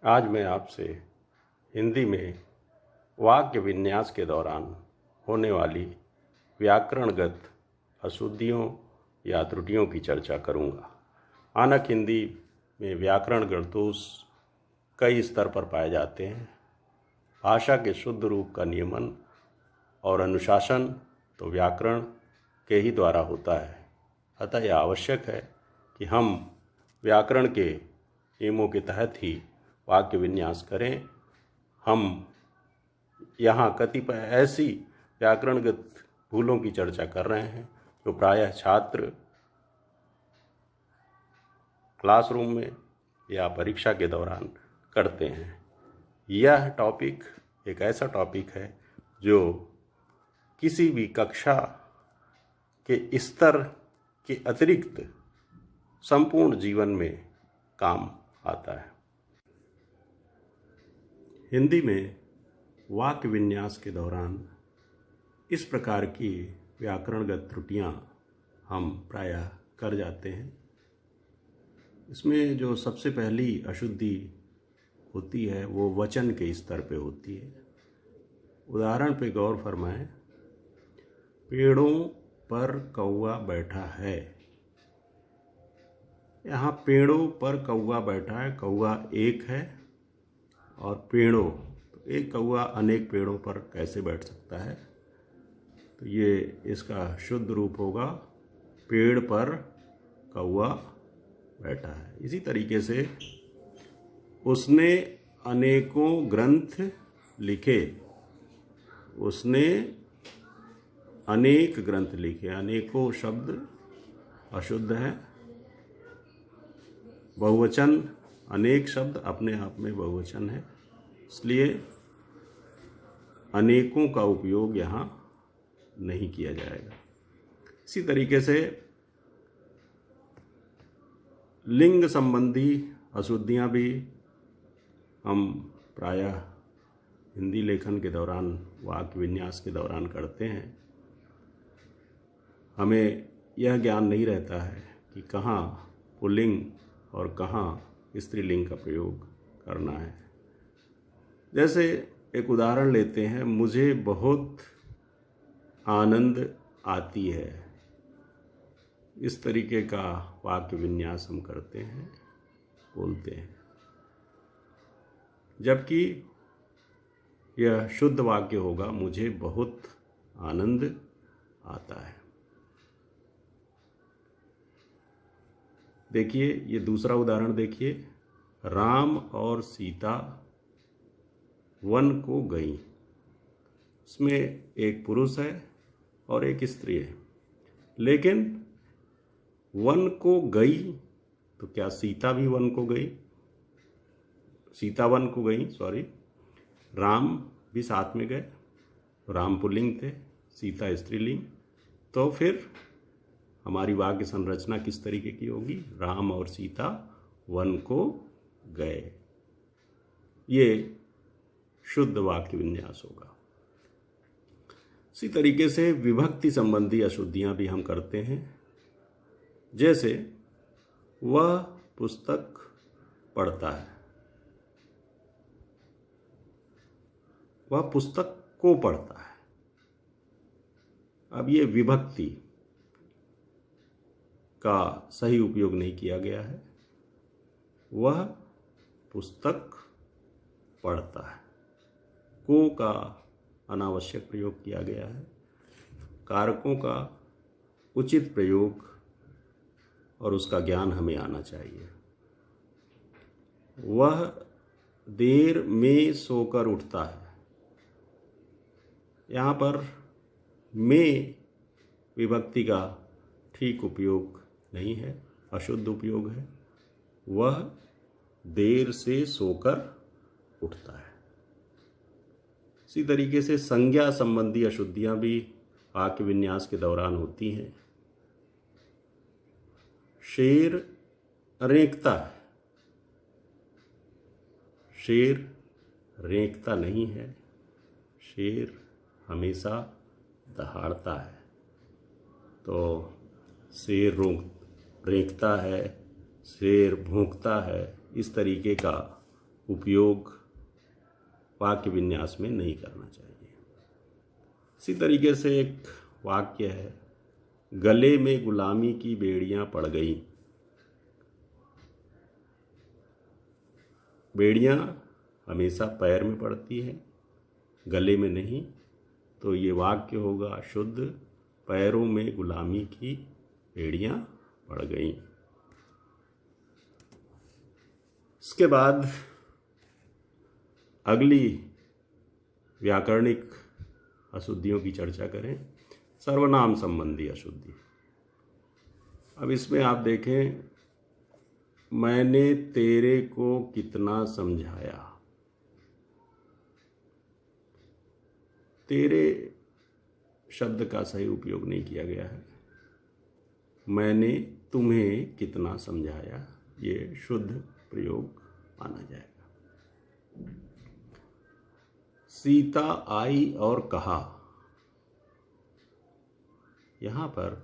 आज मैं आपसे हिंदी में वाक्य विन्यास के दौरान होने वाली व्याकरणगत अशुद्धियों या त्रुटियों की चर्चा करूंगा। आनक हिंदी में व्याकरणगत दोष कई स्तर पर पाए जाते हैं। भाषा के शुद्ध रूप का नियमन और अनुशासन तो व्याकरण के ही द्वारा होता है। अतः यह आवश्यक है कि हम व्याकरण के नियमों के तहत ही वाक्य विन्यास करें। हम यहाँ कतिपय ऐसी व्याकरणगत भूलों की चर्चा कर रहे हैं जो प्रायः छात्र क्लासरूम में या परीक्षा के दौरान करते हैं। यह टॉपिक एक ऐसा टॉपिक है जो किसी भी कक्षा के स्तर के अतिरिक्त संपूर्ण जीवन में काम आता है। हिंदी में वाक्य विन्यास के दौरान इस प्रकार की व्याकरणगत त्रुटियां हम प्रायः कर जाते हैं। इसमें जो सबसे पहली अशुद्धि होती है वो वचन के स्तर पे होती है। उदाहरण पे गौर फरमाएं। पेड़ों पर कौवा बैठा है। यहाँ पेड़ों पर कौवा बैठा है, कौवा एक है और पेड़ों, तो एक कौवा अनेक पेड़ों पर कैसे बैठ सकता है? तो ये इसका शुद्ध रूप होगा पेड़ पर कौवा बैठा है। इसी तरीके से उसने अनेकों ग्रंथ लिखे। उसने अनेक ग्रंथ लिखे। अनेकों शब्द अशुद्ध है। बहुवचन अनेक शब्द अपने आप में बहुवचन है, इसलिए अनेकों का उपयोग यहाँ नहीं किया जाएगा। इसी तरीके से लिंग संबंधी अशुद्धियाँ भी हम प्रायः हिंदी लेखन के दौरान, वाक्य विन्यास के दौरान करते हैं। हमें यह ज्ञान नहीं रहता है कि कहाँ पुल्लिंग और कहाँ स्त्रीलिंग का प्रयोग करना है। जैसे एक उदाहरण लेते हैं, मुझे बहुत आनंद आती है। इस तरीके का वाक्य विन्यास हम करते हैं, बोलते हैं, जबकि यह शुद्ध वाक्य होगा मुझे बहुत आनंद आता है। देखिए ये दूसरा उदाहरण देखिए। राम और सीता वन को गई। इसमें एक पुरुष है और एक स्त्री है, लेकिन वन को गई तो क्या सीता भी वन को गई? सीता वन को गई, सॉरी। राम भी साथ में गए। राम पुल्लिंग थे, सीता स्त्रीलिंग। तो फिर हमारी वाक्य संरचना किस तरीके की होगी? राम और सीता वन को गए। ये शुद्ध वाक्य विन्यास होगा। इसी तरीके से विभक्ति संबंधी अशुद्धियां भी हम करते हैं। जैसे वह पुस्तक पढ़ता है। वह पुस्तक को पढ़ता है। अब ये विभक्ति का सही उपयोग नहीं किया गया है। वह पुस्तक पढ़ता है। को का अनावश्यक प्रयोग किया गया है। कारकों का उचित प्रयोग और उसका ज्ञान हमें आना चाहिए। वह देर में सोकर उठता है। यहाँ पर में विभक्ति का ठीक उपयोग नहीं है, अशुद्ध उपयोग है। वह देर से सोकर उठता है। इसी तरीके से संज्ञा संबंधी अशुद्धियां भी वाक्य विन्यास के दौरान होती हैं। शेर रेंकता है। शेर रेंकता नहीं है। शेर हमेशा दहाड़ता है। तो शेर रेंकता है, शेर भौंकता है, इस तरीके का उपयोग वाक्य विन्यास में नहीं करना चाहिए। इसी तरीके से एक वाक्य है, गले में गुलामी की बेड़ियां पड़ गई। बेड़ियां हमेशा पैर में पड़ती है, गले में नहीं। तो ये वाक्य होगा शुद्ध, पैरों में गुलामी की बेड़ियां पड़ गई। इसके बाद अगली व्याकरणिक अशुद्धियों की चर्चा करें, सर्वनाम संबंधी अशुद्धि। अब इसमें आप देखें, मैंने तेरे को कितना समझाया। तेरे शब्द का सही उपयोग नहीं किया गया है। मैंने तुम्हें कितना समझाया, ये शुद्ध प्रयोग माना जाएगा। सीता आई और कहा, यहां पर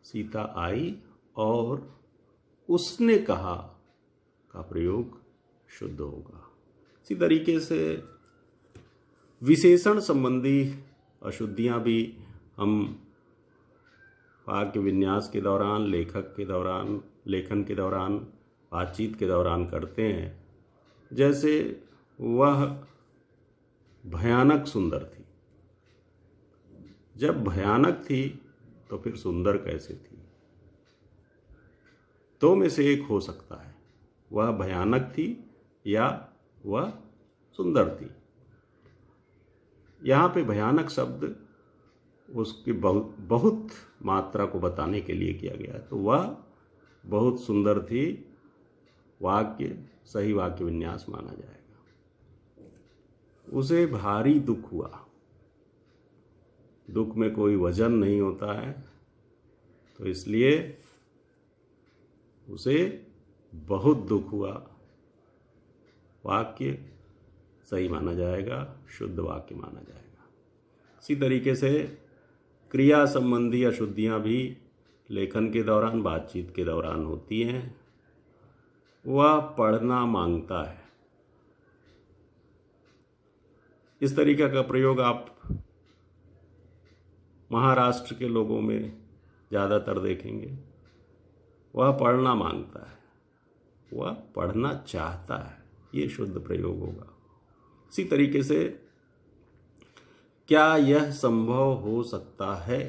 सीता आई और उसने कहा का प्रयोग शुद्ध होगा। इसी तरीके से विशेषण संबंधी अशुद्धियां भी हम वाक्य विन्यास के दौरान, लेखक के दौरान, लेखन के दौरान, बातचीत के दौरान करते हैं। जैसे वह भयानक सुंदर थी। जब भयानक थी तो फिर सुंदर कैसे थी? दो में से एक हो सकता है, वह भयानक थी या वह सुंदर थी। यहाँ पे भयानक शब्द उसकी बहुत मात्रा को बताने के लिए किया गया है। तो वह बहुत सुंदर थी, वाक्य सही वाक्य विन्यास माना जाएगा। उसे भारी दुख हुआ। दुख में कोई वजन नहीं होता है, तो इसलिए उसे बहुत दुख हुआ, वाक्य सही माना जाएगा, शुद्ध वाक्य माना जाएगा। इसी तरीके से क्रिया संबंधी अशुद्धियां भी लेखन के दौरान, बातचीत के दौरान होती हैं। वह पढ़ना मांगता है। इस तरीके का प्रयोग आप महाराष्ट्र के लोगों में ज़्यादातर देखेंगे। वह पढ़ना मांगता है, वह पढ़ना चाहता है, ये शुद्ध प्रयोग होगा। इसी तरीके से क्या यह संभव हो सकता है,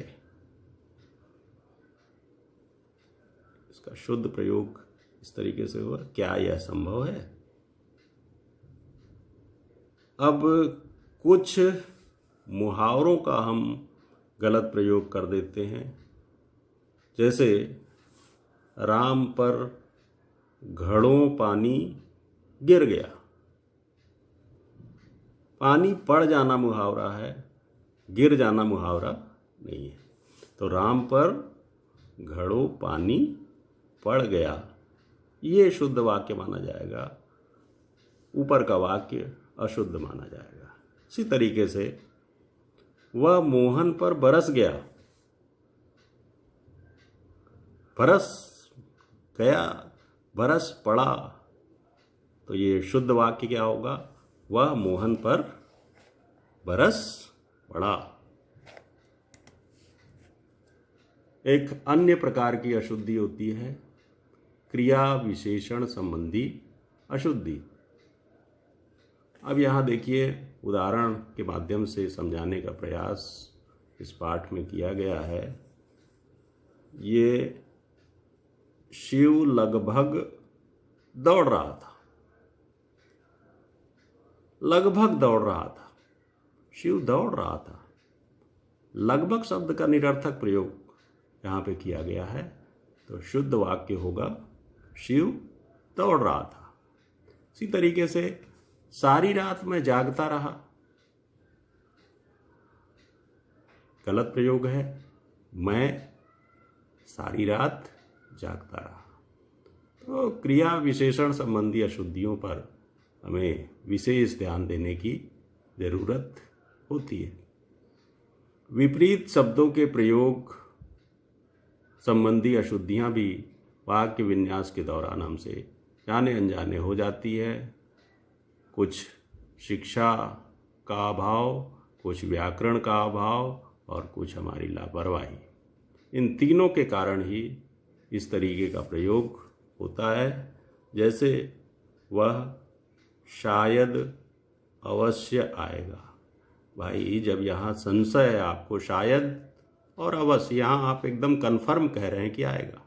इसका शुद्ध प्रयोग इस तरीके से होगा, क्या यह संभव है। अब कुछ मुहावरों का हम गलत प्रयोग कर देते हैं। जैसे राम पर घड़ों पानी गिर गया। पानी पड़ जाना मुहावरा है, गिर जाना मुहावरा नहीं है। तो राम पर घड़ों पानी पड़ गया, ये शुद्ध वाक्य माना जाएगा, ऊपर का वाक्य अशुद्ध माना जाएगा। इसी तरीके से वह मोहन पर बरस गया। बरस गया, बरस पड़ा, तो ये शुद्ध वाक्य क्या होगा, वह मोहन पर बरस पड़ा। एक अन्य प्रकार की अशुद्धि होती है क्रिया विशेषण संबंधी अशुद्धि। अब यहाँ देखिए, उदाहरण के माध्यम से समझाने का प्रयास इस पाठ में किया गया है। ये शिव लगभग दौड़ रहा था। लगभग दौड़ रहा था, शिव दौड़ रहा था। लगभग शब्द का निरर्थक प्रयोग यहाँ पे किया गया है, तो शुद्ध वाक्य होगा शिव दौड़ रहा था। इसी तरीके से सारी रात मैं जागता रहा, गलत प्रयोग है, मैं सारी रात जागता रहा। तो क्रिया विशेषण संबंधी अशुद्धियों पर हमें विशेष ध्यान देने की जरूरत होती है। विपरीत शब्दों के प्रयोग संबंधी अशुद्धियां भी वाक्य विन्यास के दौरान हमसे जाने अनजाने हो जाती है, कुछ शिक्षा का अभाव, कुछ व्याकरण का अभाव और कुछ हमारी लापरवाही। इन तीनों के कारण ही इस तरीके का प्रयोग होता है। जैसे वह शायद अवश्य आएगा। भाई जब यहाँ संशय है आपको, शायद और अवश्य, यहाँ आप एकदम कन्फर्म कह रहे हैं कि आएगा,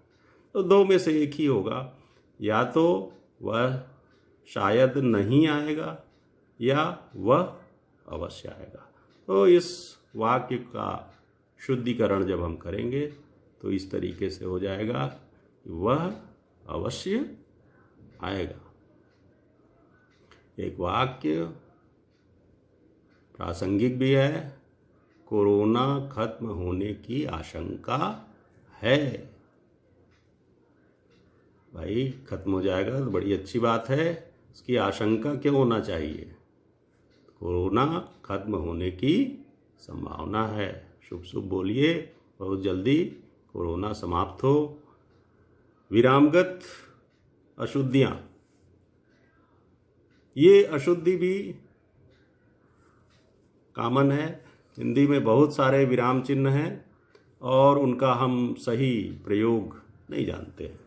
तो दो में से एक ही होगा। या तो वह शायद नहीं आएगा या वह अवश्य आएगा। तो इस वाक्य का शुद्धिकरण जब हम करेंगे तो इस तरीके से हो जाएगा कि वह अवश्य आएगा। एक वाक्य प्रासंगिक भी है, कोरोना खत्म होने की आशंका है। भाई खत्म हो जाएगा तो बड़ी अच्छी बात है, इसकी आशंका क्यों होना चाहिए? कोरोना खत्म होने की संभावना है। शुभ शुभ बोलिए, बहुत जल्दी कोरोना समाप्त हो। विरामगत अशुद्धियाँ, ये अशुद्धि भी कॉमन है। हिंदी में बहुत सारे विराम चिन्ह हैं और उनका हम सही प्रयोग नहीं जानते हैं।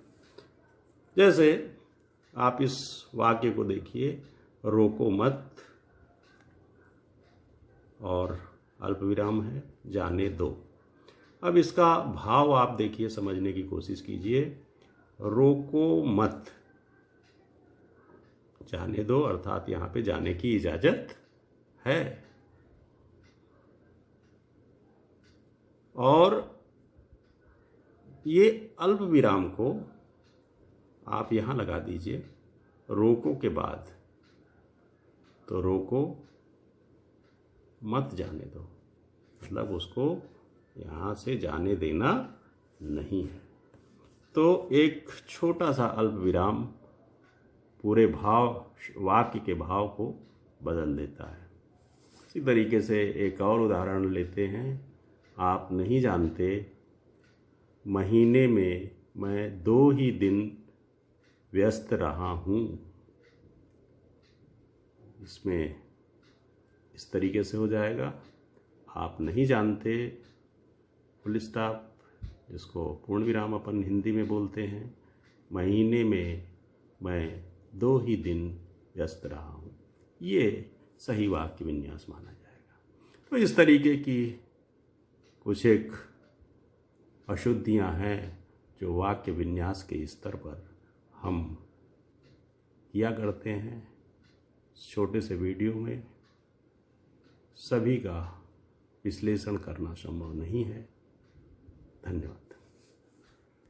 जैसे आप इस वाक्य को देखिए, रोको मत, और अल्प विराम है, जाने दो। अब इसका भाव आप देखिए, समझने की कोशिश कीजिए। रोको मत, जाने दो, अर्थात यहाँ पे जाने की इजाजत है। और ये अल्प विराम को आप यहाँ लगा दीजिए रोको के बाद, तो रोको मत जाने दो, मतलब उसको यहाँ से जाने देना नहीं है। तो एक छोटा सा अल्प विराम पूरे भाव, वाक्य के भाव को बदल देता है। इसी तरीके से एक और उदाहरण लेते हैं। आप नहीं जानते, महीने में मैं 2 ही दिन व्यस्त रहा हूँ। इसमें इस तरीके से हो जाएगा, आप नहीं जानते, फुल स्टॉप, जिसको पूर्ण विराम अपन हिंदी में बोलते हैं, महीने में मैं 2 ही दिन व्यस्त रहा हूँ। ये सही वाक्य विन्यास माना जाएगा। तो इस तरीके की कुछ एक अशुद्धियाँ हैं जो वाक्य विन्यास के स्तर पर हम किया करते हैं। छोटे से वीडियो में सभी का विश्लेषण करना संभव नहीं है। धन्यवाद।